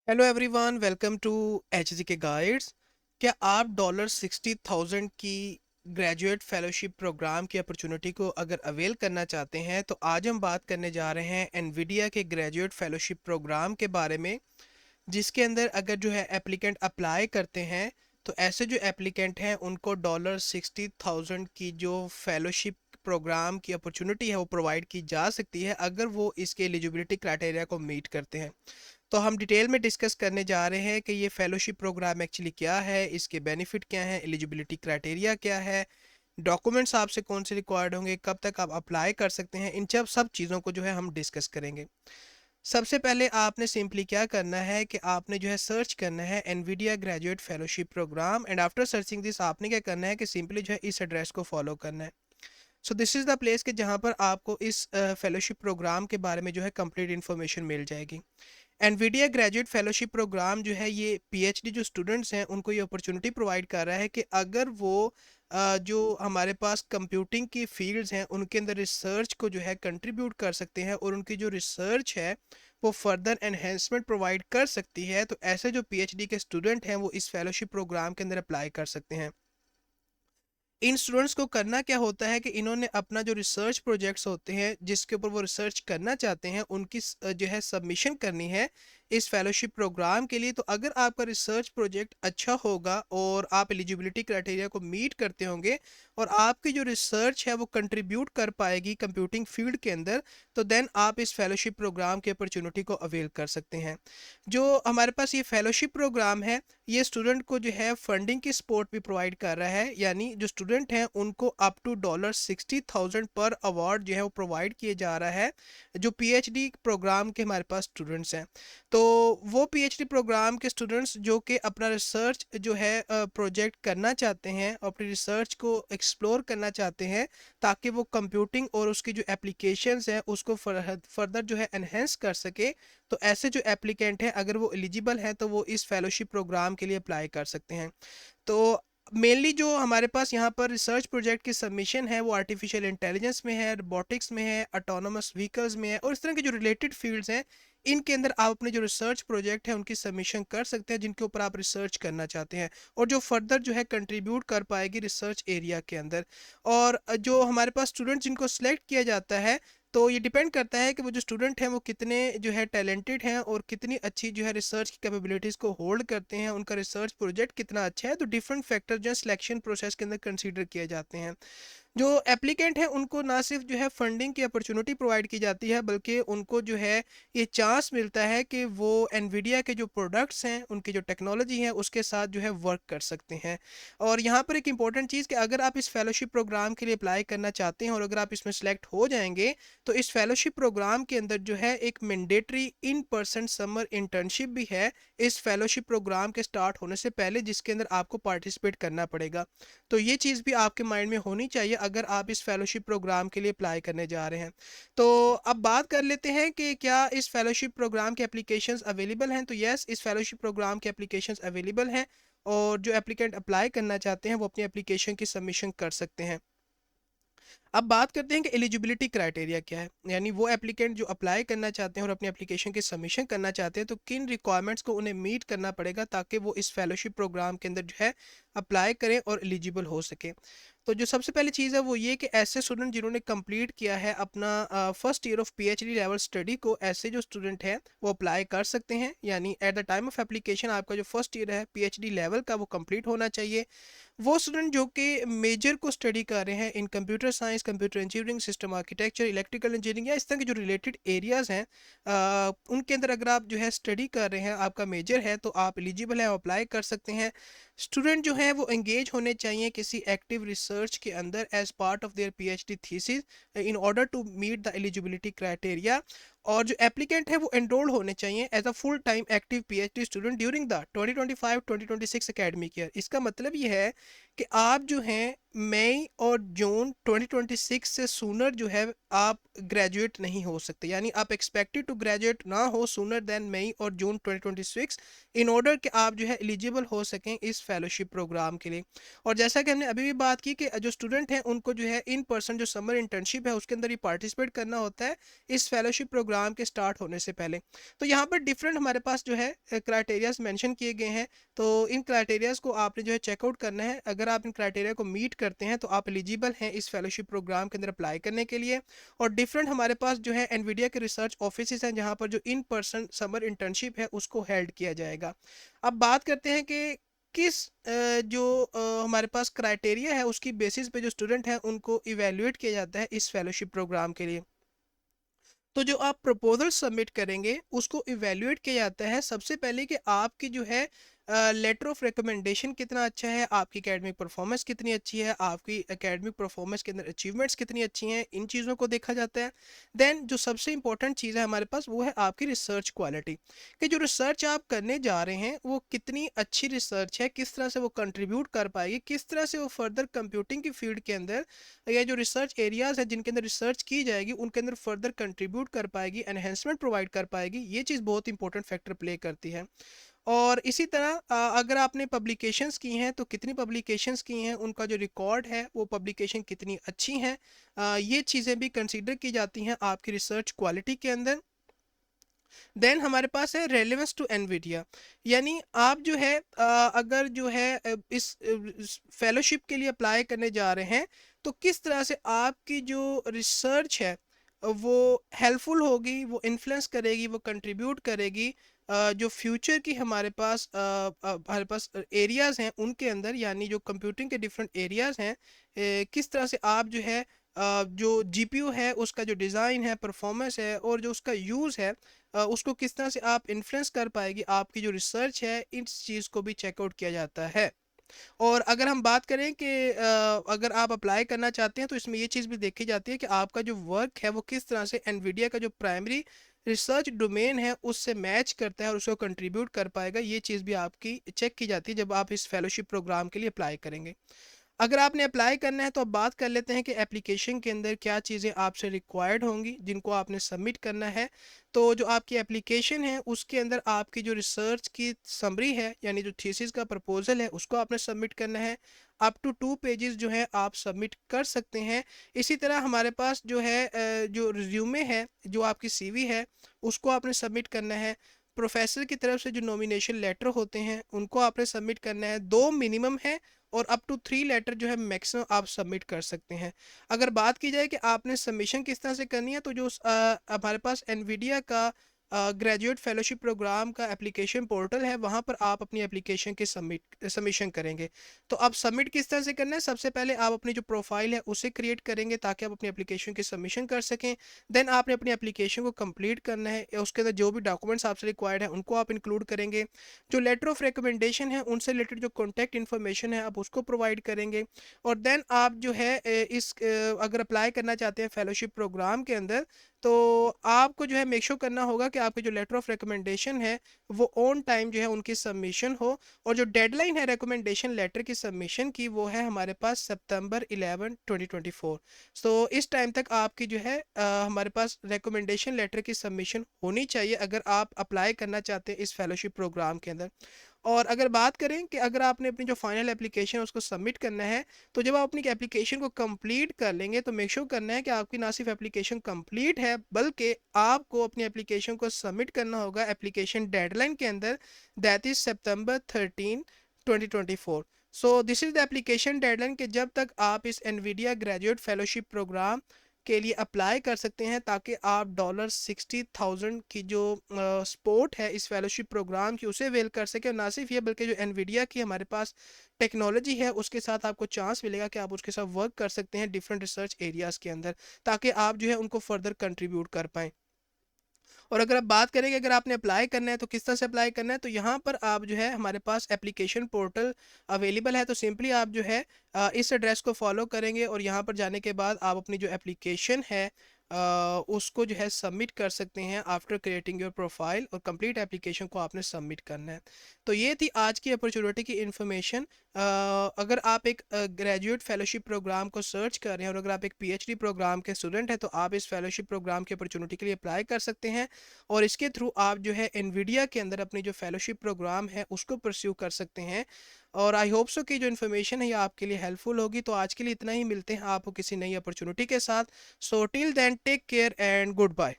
Hello everyone, welcome to H K guides. क्या आप $60,000 की ग्रेजुएट फेलोशिप प्रोग्राम की अपॉर्चुनिटी को अगर अवेल करना चाहते हैं तो आज हम बात करने जा रहे हैं एनवीडिया के ग्रेजुएट फेलोशिप प्रोग्राम के बारे में, जिसके अंदर अगर जो है एप्लीकेंट अप्लाई करते हैं तो ऐसे जो एप्लीकेंट हैं उनको $60,000 की जो फेलोशिप प्रोग्राम की अपॉर्चुनिटी है वो प्रोवाइड की जा सकती है अगर वो इसके एलिजिबिलिटी क्राइटेरिया को मीट करते हैं। तो हम डिटेल में डिस्कस करने जा रहे हैं कि ये फेलोशिप प्रोग्राम एक्चुअली क्या है, इसके बेनिफिट क्या हैं, एलिजिबिलिटी क्राइटेरिया क्या है, डॉक्यूमेंट्स आपसे कौन से रिक्वायर्ड होंगे, कब तक आप अप्लाई कर सकते हैं। इन सब चीज़ों को जो है हम डिस्कस करेंगे। सबसे पहले आपने सिंपली क्या करना है कि आपने जो है सर्च करना है Nvidia graduate fellowship program, and after searching this आपने क्या करना है कि सिंपली जो है इस एड्रेस को फॉलो करना है। So this is the place कि जहाँ पर आपको इस फेलोशिप प्रोग्राम के बारे में जो है कंप्लीट इन्फॉर्मेशन मिल जाएगी। एनवीडिया ग्रेजुएट फेलोशिप प्रोग्राम जो है ये पीएचडी जो स्टूडेंट्स हैं उनको ये अपॉर्चुनिटी प्रोवाइड कर रहा है कि अगर वो जो हमारे पास कंप्यूटिंग की फील्ड्स हैं उनके अंदर रिसर्च को जो है कंट्रीब्यूट कर सकते हैं और उनकी जो रिसर्च है वो फर्दर एनहेंसमेंट प्रोवाइड कर सकती है, तो ऐसे जो पीएचडी के स्टूडेंट हैं वो इस फेलोशिप प्रोग्राम के अंदर अप्लाई कर सकते हैं। इन स्टूडेंट्स को करना क्या होता है कि इन्होंने अपना जो रिसर्च प्रोजेक्ट्स होते हैं जिसके ऊपर वो रिसर्च करना चाहते हैं उनकी जो है सबमिशन करनी है इस फेलोशिप प्रोग्राम के लिए। तो अगर आपका रिसर्च प्रोजेक्ट अच्छा होगा और आप एलिजिबिलिटी क्राइटेरिया को मीट करते होंगे और आपकी जो रिसर्च है वो कंट्रीब्यूट कर पाएगी कंप्यूटिंग फील्ड के अंदर, तो देन आप इस फेलोशिप प्रोग्राम की अपॉर्चुनिटी को अवेल कर सकते हैं। जो हमारे पास ये फेलोशिप प्रोग्राम है ये स्टूडेंट को जो है फंडिंग की सपोर्ट भी प्रोवाइड कर रहा है, यानी जो स्टूडेंट हैं उनको अप टू $60,000 पर अवार्ड जो है वो प्रोवाइड किए जा रहा है जो पीएचडी प्रोग्राम के हमारे पास स्टूडेंट्स हैं। तो वो पीएचडी प्रोग्राम के स्टूडेंट्स जो कि अपना रिसर्च जो है प्रोजेक्ट करना चाहते हैं, अपनी रिसर्च को एक्सप्लोर करना चाहते हैं ताकि वो कंप्यूटिंग और उसकी जो एप्लीकेशंस हैं उसको फर्दर जो है एनहेंस कर सके, तो ऐसे जो एप्लीकेंट हैं अगर वो एलिजिबल हैं तो वो इस फेलोशिप प्रोग्राम के लिए अप्लाई कर सकते हैं। तो मेनली जो हमारे पास यहाँ पर रिसर्च प्रोजेक्ट की सबमिशन है वो आर्टिफिशियल इंटेलिजेंस में है, रोबोटिक्स में है, ऑटोनोमस व्हीकल्स में है और इस तरह के जो रिलेटेड फील्ड्स हैं इनके अंदर आप अपने जो रिसर्च प्रोजेक्ट है उनकी सबमिशन कर सकते हैं जिनके ऊपर आप रिसर्च करना चाहते हैं और जो फर्दर जो है कंट्रीब्यूट कर पाएगी रिसर्च एरिया के अंदर। और जो हमारे पास स्टूडेंट जिनको सिलेक्ट किया जाता है तो ये डिपेंड करता है कि वो जो स्टूडेंट हैं वो कितने जो है टैलेंटेड हैं और कितनी अच्छी जो है रिसर्च की कैपेबिलिटीज़ को होल्ड करते हैं, उनका रिसर्च प्रोजेक्ट कितना अच्छा है। तो डिफरेंट फैक्टर जो है सिलेक्शन प्रोसेस के अंदर कंसीडर किए जाते हैं। जो एप्लीकेंट हैं उनको ना सिर्फ जो है फंडिंग की अपॉर्चुनिटी प्रोवाइड की जाती है बल्कि उनको जो है ये चांस मिलता है कि वो एनवीडिया के जो प्रोडक्ट्स हैं उनकी जो टेक्नोलॉजी है उसके साथ जो है वर्क कर सकते हैं। और यहाँ पर एक इंपॉर्टेंट चीज़ कि अगर आप इस फेलोशिप प्रोग्राम के लिए अप्लाई करना चाहते हैं और अगर आप इसमें सेलेक्ट हो जाएंगे तो इस फेलोशिप प्रोग्राम के अंदर जो है एक mandatory in person summer internship भी है इस फेलोशिप प्रोग्राम के स्टार्ट होने से पहले, जिसके अंदर आपको पार्टिसिपेट करना पड़ेगा। तो ये चीज़ भी आपके माइंड में होनी चाहिए अगर आप इस फेलोशिप प्रोग्राम के लिए अप्लाई करने जा रहे हैं। तो अब बात कर लेते हैं कि क्या इस फेलोशिप प्रोग्राम के एप्लीकेशंस अवेलेबल हैं। तो यस, इस फेलोशिप प्रोग्राम के एप्लीकेशंस अवेलेबल हैं और जो एप्लीकेंट अप्लाई करना चाहते हैं वो अपनी एप्लीकेशन की सबमिशन कर सकते हैं। अब बात करते हैं कि एलिजिबिलिटी क्राइटेरिया क्या है, यानी वो एप्लीकेंट जो अप्लाई करना चाहते हैं और अपनी एप्लीकेशन की सबमिशन करना चाहते हैं तो किन रिक्वायरमेंट्स को उन्हें मीट करना पड़ेगा ताकि वो इस फेलोशिप प्रोग्राम के अंदर जो है अप्लाई करें और एलिजिबल हो सके। तो जो सबसे पहली चीज़ है वो ये कि ऐसे स्टूडेंट जिन्होंने कंप्लीट किया है अपना first year of PhD level study को, ऐसे जो स्टूडेंट हैं वो अप्लाई कर सकते हैं। यानी at the time of application आपका जो फर्स्ट ईयर है पीएचडी लेवल का वो कंप्लीट होना चाहिए। वो स्टूडेंट जो कि मेजर को स्टडी कर रहे हैं इन computer science, computer engineering, system architecture, electrical engineering या इस तरह के जो रिलेटेड एरियाज हैं उनके अंदर अगर आप जो है स्टडी कर रहे हैं, आपका मेजर है तो आप एलिजिबल हैं, अप्लाई कर सकते हैं। स्टूडेंट जो है वो एंगेज होने चाहिए किसी एक्टिव रिसर्च के अंदर as part of their PhD thesis in order to meet the eligibility criteria. और जो एप्लीकेंट है वो एनरोल होने चाहिए as a full time active PhD student during the 2025-2026 academic year. इसका मतलब ये है कि आप जो हैं मई और जून 2026 से सूनर जो है आप ग्रेजुएट नहीं हो सकते, यानी आप एक्सपेक्टेड टू ग्रेजुएट ना हो सूनर देन मई और जून 2026 इन ऑर्डर कि आप जो है एलिजिबल हो सकें इस फेलोशिप प्रोग्राम के लिए। और जैसा कि हमने अभी भी बात की कि जो स्टूडेंट हैं उनको जो है इन पर्सन जो समर इंटर्नशिप है उसके अंदर ही पार्टिसिपेट करना होता है। इस फेलोशिप प्रोग्राम प्रोग्राम के स्टार्ट होने से पहले। तो यहाँ पर डिफरेंट हमारे पास जो है क्राइटेरियाज मेंशन किए गए हैं। तो इन क्राइटेरियाज को आपने जो है चेकआउट करना है। अगर आप इन क्राइटेरिया को मीट करते हैं तो आप एलिजिबल हैं इस फेलोशिप प्रोग्राम के अंदर अप्लाई करने के लिए। और डिफरेंट हमारे पास जो है एनवीडिया के रिसर्च ऑफिस हैं जहाँ पर जो इन पर्सन समर इंटर्नशिप है उसको हेल्ड किया जाएगा। अब बात करते हैं कि किस हमारे पास क्राइटेरिया है उसकी बेसिस पे जो स्टूडेंट हैं उनको इवेल्युएट किया जाता है इस फेलोशिप प्रोग्राम के लिए। तो जो आप प्रपोजल सबमिट करेंगे उसको इवेल्युएट किया जाता है सबसे पहले कि आपकी जो है लेटर ऑफ रिकमेंडेशन कितना अच्छा है, आपकी एकेडमिक परफॉर्मेंस कितनी अच्छी है, आपकी एकेडमिक परफॉर्मेंस के अंदर अचीवमेंट्स कितनी अच्छी हैं, इन चीज़ों को देखा जाता है। देन जो सबसे इंपॉर्टेंट चीज़ है हमारे पास वो है आपकी रिसर्च क्वालिटी, कि जो रिसर्च आप करने जा रहे हैं वो कितनी अच्छी रिसर्च है, किस तरह से वो कंट्रीब्यूट कर पाएगी, किस तरह से वो फर्दर कंप्यूटिंग की फील्ड के अंदर या जो रिसर्च एरियाज है जिनके अंदर रिसर्च की जाएगी उनके अंदर फर्दर कंट्रीब्यूट कर पाएगी, एनहेंसमेंट प्रोवाइड कर पाएगी। ये चीज़ बहुत इंपॉर्टेंट फैक्टर प्ले करती है। और इसी तरह अगर आपने पब्लिकेशंस की हैं तो कितनी पब्लिकेशंस की हैं, उनका जो रिकॉर्ड है वो पब्लिकेशन कितनी अच्छी हैं, ये चीज़ें भी कंसीडर की जाती हैं आपकी रिसर्च क्वालिटी के अंदर। देन हमारे पास है रेलेवेंस टू एनवीडिया, यानी आप जो है अगर जो है इस फेलोशिप के लिए अप्लाई करने जा रहे हैं तो किस तरह से आपकी जो रिसर्च है वो हेल्पफुल होगी, वो इन्फ्लुएंस करेगी, वो कंट्रीब्यूट करेगी जो फ्यूचर की हमारे पास एरियाज़ हैं उनके अंदर, यानी जो कंप्यूटिंग के डिफरेंट एरियाज़ हैं, किस तरह से आप जो है जो जीपीयू है उसका जो डिज़ाइन है, परफॉर्मेंस है और जो उसका यूज़ है उसको किस तरह से आप इन्फ्लुएंस कर पाएगी आपकी जो रिसर्च है, इस चीज़ को भी चेकआउट किया जाता है। और अगर हम बात करें कि अगर आप अप्लाई करना चाहते हैं तो इसमें ये चीज़ भी देखी जाती है कि आपका जो वर्क है वो किस तरह से एनवीडिया का जो प्राइमरी रिसर्च डोमेन है उससे मैच करता है और उसको कंट्रीब्यूट कर पाएगा। ये चीज़ भी आपकी चेक की जाती है जब आप इस फेलोशिप प्रोग्राम के लिए अप्लाई करेंगे। अगर आपने अप्लाई करना है तो अब बात कर लेते हैं कि एप्लीकेशन के अंदर क्या चीज़ें आपसे रिक्वायर्ड होंगी जिनको आपने सबमिट करना है। तो जो आपकी एप्लीकेशन है उसके अंदर आपकी जो रिसर्च की समरी है, यानी जो थीसिस का प्रपोजल है उसको आपने सबमिट करना है। अप टू 2 पेजेस जो है आप सबमिट कर सकते हैं। इसी तरह हमारे पास जो है जो रिज्यूमे है, जो आपकी सीवी है उसको आपने सबमिट करना है। प्रोफेसर की तरफ से जो नॉमिनेशन लेटर होते हैं उनको आपने सबमिट करना है, 2 मिनिमम है और अप टू 3 लेटर जो है मैक्सिमम आप सबमिट कर सकते हैं। अगर बात की जाए कि आपने सबमिशन किस तरह से करनी है तो जो हमारे पास एनवीडिया का ग्रेजुएट फेलोशिप प्रोग्राम का एप्लीकेशन पोर्टल है वहाँ पर आप अपनी एप्लीकेशन की सबमिशन करेंगे। तो आप सबमिट किस तरह से करना है, सबसे पहले आप अपनी जो प्रोफाइल है उसे क्रिएट करेंगे ताकि आप अपनी एप्लीकेशन की सबमिशन कर सकें। देन आपने अपनी एप्लीकेशन को कंप्लीट करना है, उसके अंदर जो भी डॉक्यूमेंट्स आपसे रिक्वायर्ड है उनको आप इंक्लूड करेंगे। जो लेटर ऑफ रिकमेंडेशन है उनसे रिलेटेड जो कॉन्टैक्ट इन्फॉर्मेशन है आप उसको प्रोवाइड करेंगे। और देन आप जो है अगर अप्लाई करना चाहते हैं फेलोशिप प्रोग्राम के अंदर तो आपको जो है मेक श्योर करना होगा कि आपकी जो लेटर ऑफ रिकमेंडेशन है वो ऑन टाइम जो है उनकी सबमिशन हो। और जो डेडलाइन है रिकमेंडेशन लेटर की सबमिशन की वो है हमारे पास सितंबर 11 2024। सो इस टाइम तक आपकी जो है हमारे पास रिकमेंडेशन लेटर की सबमिशन होनी चाहिए अगर आप अप्लाई करना चाहते हैं इस फेलोशिप प्रोग्राम के अंदर। और अगर बात करें कि अगर आपने अपनी जो फाइनल एप्लीकेशन है उसको सबमिट करना है तो जब आप अपनी एप्लीकेशन को कंप्लीट कर लेंगे तो मेक श्योर करना है कि आपकी ना सिर्फ एप्लीकेशन कंप्लीट है बल्कि आपको अपनी एप्लीकेशन को सबमिट करना होगा एप्लीकेशन डेडलाइन के अंदर, that is September 13 2024। So this is the application deadline कि जब तक आप इस एनवीडिया ग्रेजुएट फेलोशिप प्रोग्राम के लिए अप्लाई कर सकते हैं ताकि आप $60,000 की जो सपोर्ट है इस फेलोशिप प्रोग्राम की उसे अवेल कर सकें। ना सिर्फ ये बल्कि जो एनवीडिया की हमारे पास टेक्नोलॉजी है उसके साथ आपको चांस मिलेगा कि आप उसके साथ वर्क कर सकते हैं डिफरेंट रिसर्च एरियाज़ के अंदर ताकि आप जो है उनको फर्दर कंट्रीब्यूट कर पाएँ। और अगर आप बात करें कि अगर आपने अप्लाई करना है तो किस तरह से अप्लाई करना है तो यहाँ पर आप जो है हमारे पास एप्लीकेशन पोर्टल अवेलेबल है। तो सिंपली आप जो है इस एड्रेस को फॉलो करेंगे और यहाँ पर जाने के बाद आप अपनी जो एप्लीकेशन है उसको जो है सबमिट कर सकते हैं आफ्टर क्रिएटिंग योर प्रोफाइल, और कंप्लीट एप्लीकेशन को आपने सबमिट करना है। तो ये थी आज की अपॉर्चुनिटी की इन्फॉर्मेशन। अगर आप एक ग्रेजुएट फेलोशिप प्रोग्राम को सर्च कर रहे हैं और अगर आप एक पीएचडी प्रोग्राम के स्टूडेंट हैं तो आप इस फेलोशिप प्रोग्राम की अपॉर्चुनिटी के लिए अप्लाई कर सकते हैं और इसके थ्रू आप जो है एनवीडिया के अंदर अपनी जो फेलोशिप प्रोग्राम है उसको परस्यू कर सकते हैं। और आई होप सो कि जो इन्फॉर्मेशन है ये आपके लिए हेल्पफुल होगी। तो आज के लिए इतना ही, मिलते हैं आपको किसी नई अपॉर्चुनिटी के साथ। So till then take care and good bye.